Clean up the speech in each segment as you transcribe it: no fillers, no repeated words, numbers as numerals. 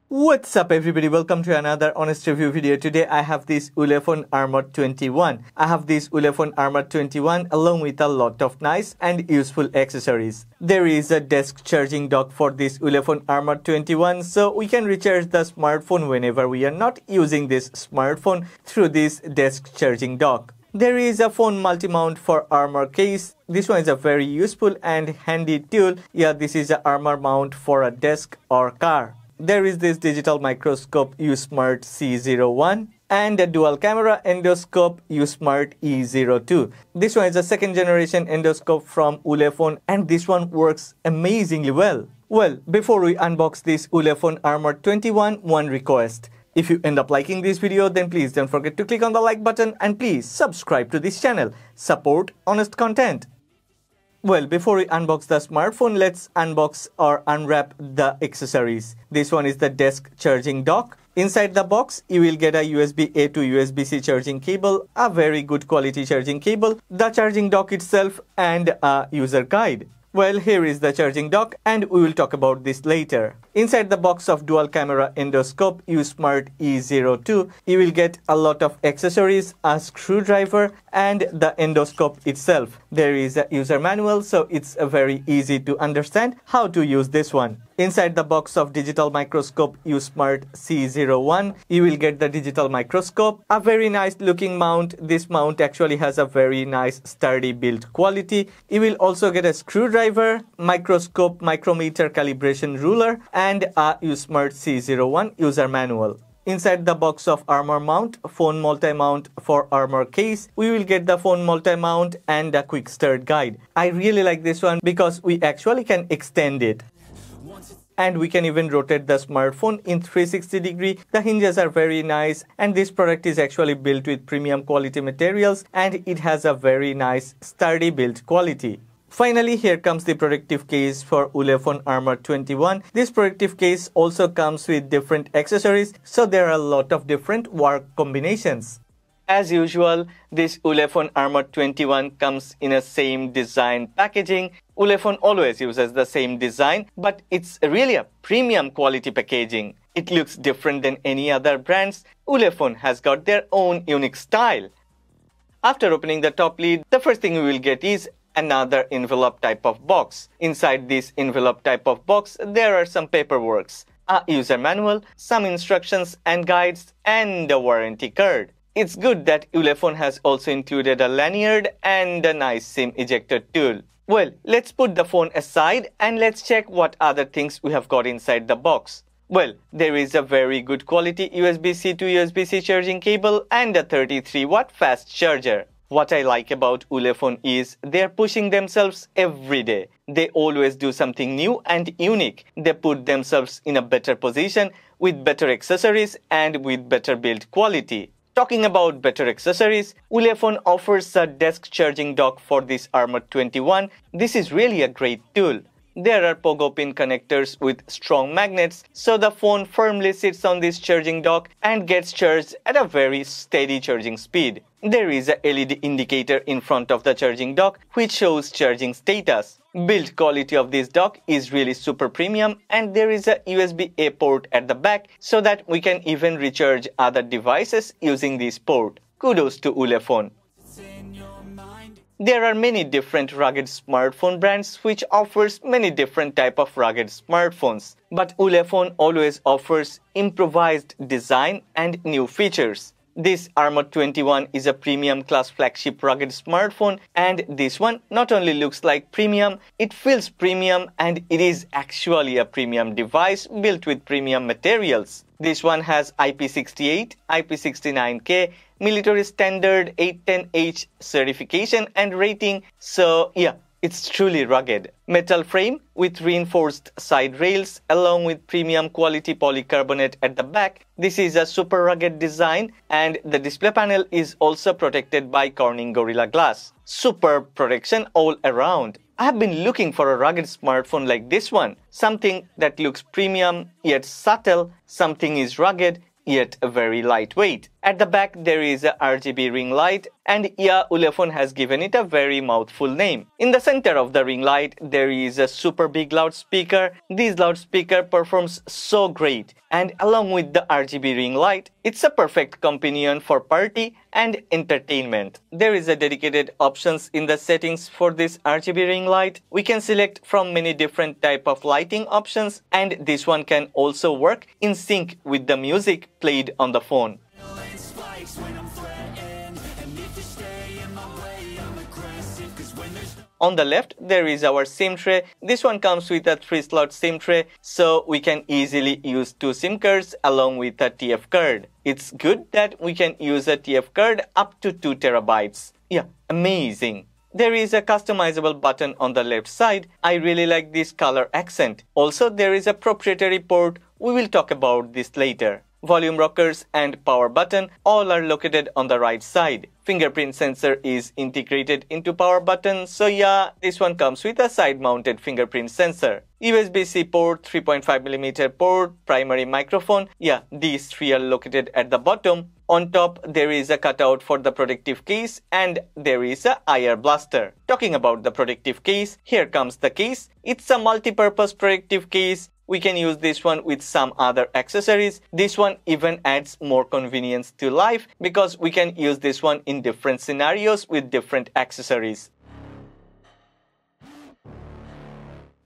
What's up everybody, welcome to another honest review video. Today I have this Ulefone Armor 21. I have this Ulefone Armor 21 along with a lot of nice and useful accessories. There is a desk charging dock for this Ulefone Armor 21, so we can recharge the smartphone whenever we are not using this smartphone through this desk charging dock. There is a phone multi-mount for Armor case. This one is a very useful and handy tool. Yeah, this is an Armor mount for a desk or car. There is this digital microscope USmart C01 and a dual camera endoscope USmart E02. This one is a second generation endoscope from Ulefone and this one works amazingly well. Well, before we unbox this Ulefone Armor 21, one request. If you end up liking this video, then please don't forget to click on the like button and please subscribe to this channel. Support honest content. Well, before we unbox the smartphone, let's unbox or unwrap the accessories. This one is the desk charging dock. Inside the box, you will get a USB-A to USB-C charging cable, a very good quality charging cable, the charging dock itself, and a user guide. Well, here is the charging dock and we will talk about this later. Inside the box of dual camera endoscope USmart E02, you will get a lot of accessories, a screwdriver and the endoscope itself. There is a user manual, so it's very easy to understand how to use this one. Inside the box of digital microscope USmart C01, you will get the digital microscope, a very nice looking mount. This mount actually has a very nice sturdy build quality. You will also get a screwdriver, microscope, micrometer calibration ruler and a USmart C01 user manual. Inside the box of Armor mount, phone multi-mount for Armor case, we will get the phone multi-mount and a quick start guide. I really like this one because we actually can extend it. And we can even rotate the smartphone in 360 degree. The hinges are very nice and this product is actually built with premium quality materials and it has a very nice sturdy build quality. Finally, here comes the protective case for Ulefone Armor 21. This protective case also comes with different accessories, so there are a lot of different work combinations. As usual, this Ulefone Armor 21 comes in a same design packaging. Ulefone always uses the same design, but it's really a premium quality packaging. It looks different than any other brands. Ulefone has got their own unique style. After opening the top lid, the first thing we will get is another envelope type of box. Inside this envelope type of box, there are some paperworks, a user manual, some instructions and guides, and a warranty card. It's good that Ulefone has also included a lanyard and a nice SIM ejector tool. Well, let's put the phone aside and let's check what other things we have got inside the box. Well, there is a very good quality USB-C to USB-C charging cable and a 33-watt fast charger. What I like about Ulefone is they're pushing themselves every day. They always do something new and unique. They put themselves in a better position with better accessories and with better build quality. Talking about better accessories, Ulefone offers a desk charging dock for this Armor 21. This is really a great tool. There are pogo pin connectors with strong magnets, so the phone firmly sits on this charging dock and gets charged at a very steady charging speed. There is a LED indicator in front of the charging dock which shows charging status. Build quality of this dock is really super premium and there is a USB-A port at the back so that we can even recharge other devices using this port. Kudos to Ulefone. There are many different rugged smartphone brands which offers many different type of rugged smartphones. But Ulefone always offers improvised design and new features. This Armor 21 is a premium class flagship rugged smartphone and this one not only looks like premium, it feels premium and it is actually a premium device built with premium materials. This one has IP68, IP69K, military standard 810H certification and rating, so yeah, it's truly rugged. Metal frame with reinforced side rails along with premium quality polycarbonate at the back. This is a super rugged design and the display panel is also protected by Corning Gorilla Glass. Superb protection all around. I have been looking for a rugged smartphone like this one. Something that looks premium yet subtle, something is rugged yet very lightweight. At the back there is a RGB ring light, and yeah, Ulefone has given it a very mouthful name. In the center of the ring light there is a super big loudspeaker. This loudspeaker performs so great, and along with the RGB ring light, it's a perfect companion for party and entertainment. There is a dedicated options in the settings for this RGB ring light. We can select from many different type of lighting options, and this one can also work in sync with the music played on the phone. On the left, there is our SIM tray. This one comes with a 3-slot SIM tray, so we can easily use 2 SIM cards along with a TF card. It's good that we can use a TF card up to 2 terabytes. Yeah, amazing. There is a customizable button on the left side. I really like this color accent. Also, there is a proprietary port. We will talk about this later. Volume rockers and power button all are located on the right side. Fingerprint sensor is integrated into power button, so yeah, this one comes with a side-mounted fingerprint sensor. USB-C port, 3.5mm port, primary microphone, yeah, these 3 are located at the bottom. On top, there is a cutout for the protective case, and there is a IR blaster. Talking about the protective case, here comes the case. It's a multi-purpose protective case. We can use this one with some other accessories. This one even adds more convenience to life because we can use this one in different scenarios with different accessories.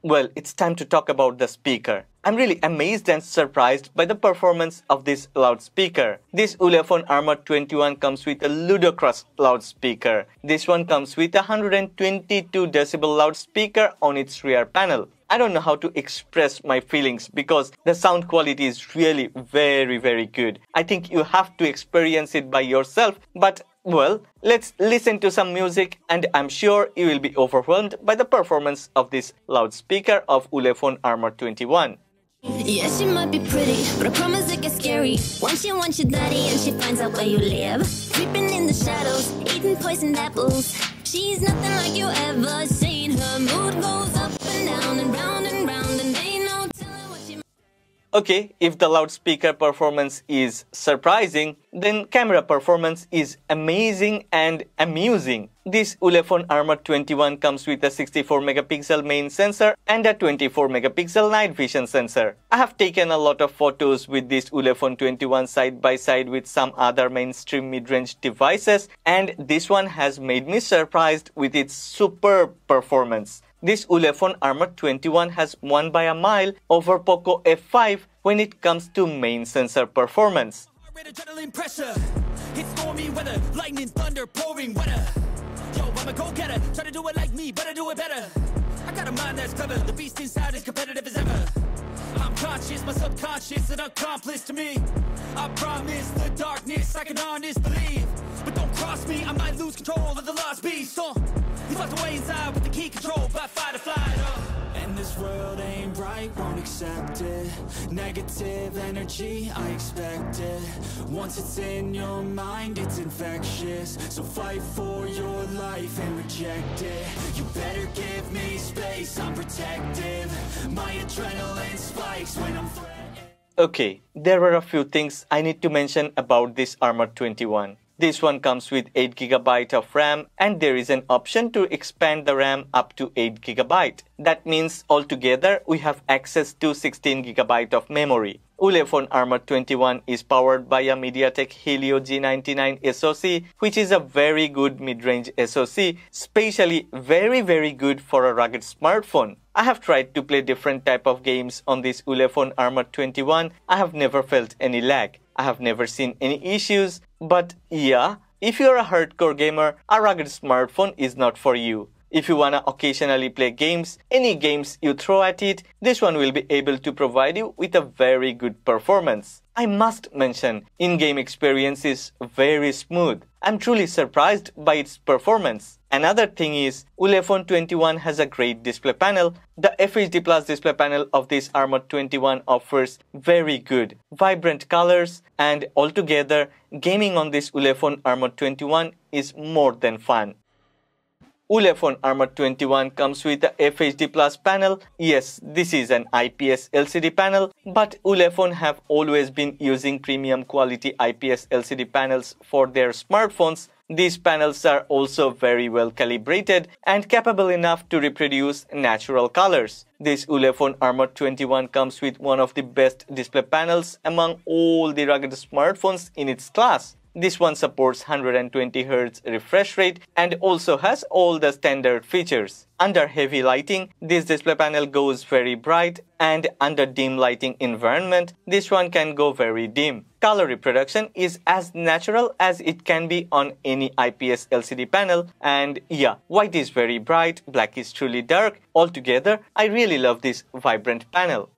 Well, it's time to talk about the speaker. I'm really amazed and surprised by the performance of this loudspeaker. This Ulefone Armor 21 comes with a ludicrous loudspeaker. This one comes with a 122 decibel loudspeaker on its rear panel. I don't know how to express my feelings because the sound quality is really very good. I think you have to experience it by yourself, but well, let's listen to some music and I'm sure you will be overwhelmed by the performance of this loudspeaker of Ulefone Armor 21. Yeah, she might be pretty, but I promise it gets scary. Once you want your daddy and she finds out where you live, creeping in the shadows, eating poisoned apples. She's nothing like you ever seen. Her mood goes up and down and round and round, and ain't no telling what she... Okay, if the loudspeaker performance is surprising, then camera performance is amazing and amusing. This Ulefone Armor 21 comes with a 64 megapixel main sensor and a 24 megapixel night vision sensor. I have taken a lot of photos with this Ulefone 21 side by side with some other mainstream mid-range devices, and this one has made me surprised with its superb performance. This Ulefone Armor 21 has won by a mile over Poco F5 when it comes to main sensor performance. Adrenaline pressure, it's stormy weather, lightning, thunder, pouring weather. Yo, I'm a go-getter, try to do it like me, but I do it better. I got a mind that's clever, the beast inside is competitive as ever. I'm conscious, my subconscious, an accomplice to me. I promise the darkness, I can honest believe. But don't cross me, I might lose control of the lost beast. He's locked away inside with the key controlled by fight or flight. And this world ain't right, won't accept it. Negative energy, I expect it. Once it's in your mind, it's infectious. So fight for your life and reject it. You better give me space, I'm protective. My adrenaline spikes when I'm threatened. Okay, there are a few things I need to mention about this Armor 21. This one comes with 8GB of RAM, and there is an option to expand the RAM up to 8GB. That means altogether we have access to 16GB of memory. Ulefone Armor 21 is powered by a MediaTek Helio G99 SoC, which is a very good mid-range SoC, especially very good for a rugged smartphone. I have tried to play different type of games on this Ulefone Armor 21. I have never felt any lag. I have never seen any issues, but yeah, if you're a hardcore gamer, a rugged smartphone is not for you. If you wanna occasionally play games, any games you throw at it, this one will be able to provide you with a very good performance. I must mention, in-game experience is very smooth. I'm truly surprised by its performance. Another thing is, Ulefone 21 has a great display panel. The FHD Plus display panel of this Armor 21 offers very good, vibrant colors, and altogether, gaming on this Ulefone Armor 21 is more than fun. Ulefone Armor 21 comes with a FHD Plus panel. Yes, this is an IPS LCD panel, but Ulefone have always been using premium quality IPS LCD panels for their smartphones. These panels are also very well calibrated and capable enough to reproduce natural colors. This Ulefone Armor 21 comes with one of the best display panels among all the rugged smartphones in its class. This one supports 120Hz refresh rate and also has all the standard features. Under heavy lighting, this display panel goes very bright, and under dim lighting environment, this one can go very dim. Color reproduction is as natural as it can be on any IPS LCD panel, and yeah, white is very bright, black is truly dark. Altogether, I really love this vibrant panel.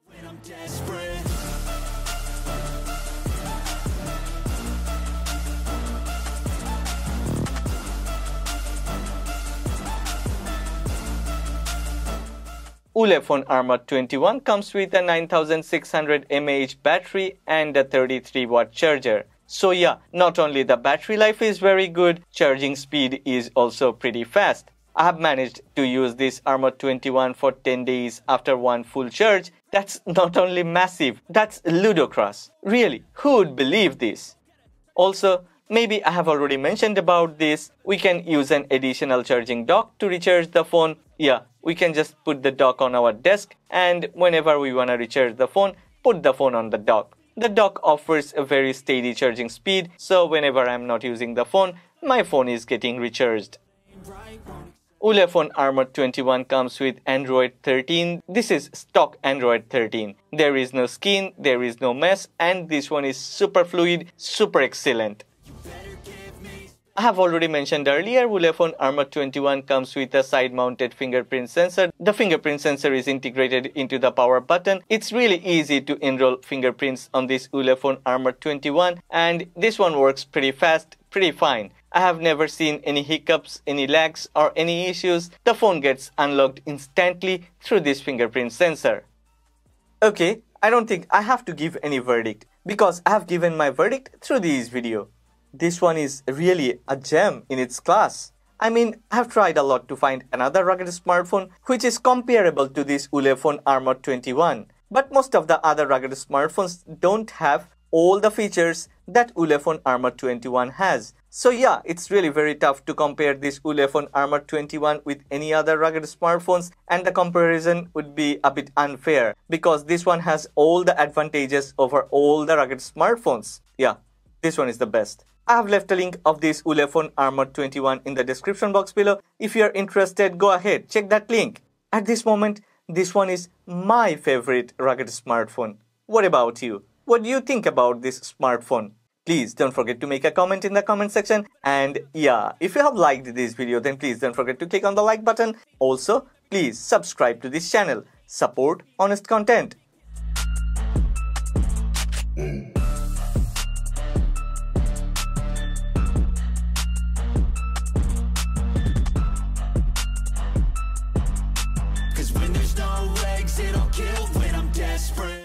Ulefone Armor 21 comes with a 9600 mAh battery and a 33-watt charger. So yeah, not only the battery life is very good, charging speed is also pretty fast. I have managed to use this Armor 21 for 10 days after one full charge. That's not only massive, that's ludicrous. Really, who would believe this? Also, maybe I have already mentioned about this, we can use an additional charging dock to recharge the phone. Yeah, we can just put the dock on our desk, and whenever we want to recharge the phone, put the phone on the dock. The dock offers a very steady charging speed, so whenever I'm not using the phone, my phone is getting recharged. Ulefone Armor 21 comes with Android 13. This is stock Android 13. There is no skin, there is no mess, and this one is super fluid, super excellent. I have already mentioned earlier, Ulefone Armor 21 comes with a side-mounted fingerprint sensor. The fingerprint sensor is integrated into the power button. It's really easy to enroll fingerprints on this Ulefone Armor 21, and this one works pretty fast, pretty fine. I have never seen any hiccups, any lags, or any issues. The phone gets unlocked instantly through this fingerprint sensor. Okay, I don't think I have to give any verdict, because I have given my verdict through this video. This one is really a gem in its class. I mean, I have tried a lot to find another rugged smartphone which is comparable to this Ulefone Armor 21. But most of the other rugged smartphones don't have all the features that Ulefone Armor 21 has. So yeah, it's really very tough to compare this Ulefone Armor 21 with any other rugged smartphones, and the comparison would be a bit unfair because this one has all the advantages over all the rugged smartphones. Yeah, this one is the best. I have left a link of this Ulefone Armor 21 in the description box below. If you are interested, go ahead, check that link. At this moment, this one is my favorite rugged smartphone. What about you? What do you think about this smartphone? Please don't forget to make a comment in the comment section. And yeah, if you have liked this video, then please don't forget to click on the like button. Also, please subscribe to this channel. Support honest content. When there's no legs, it'll kill when I'm desperate.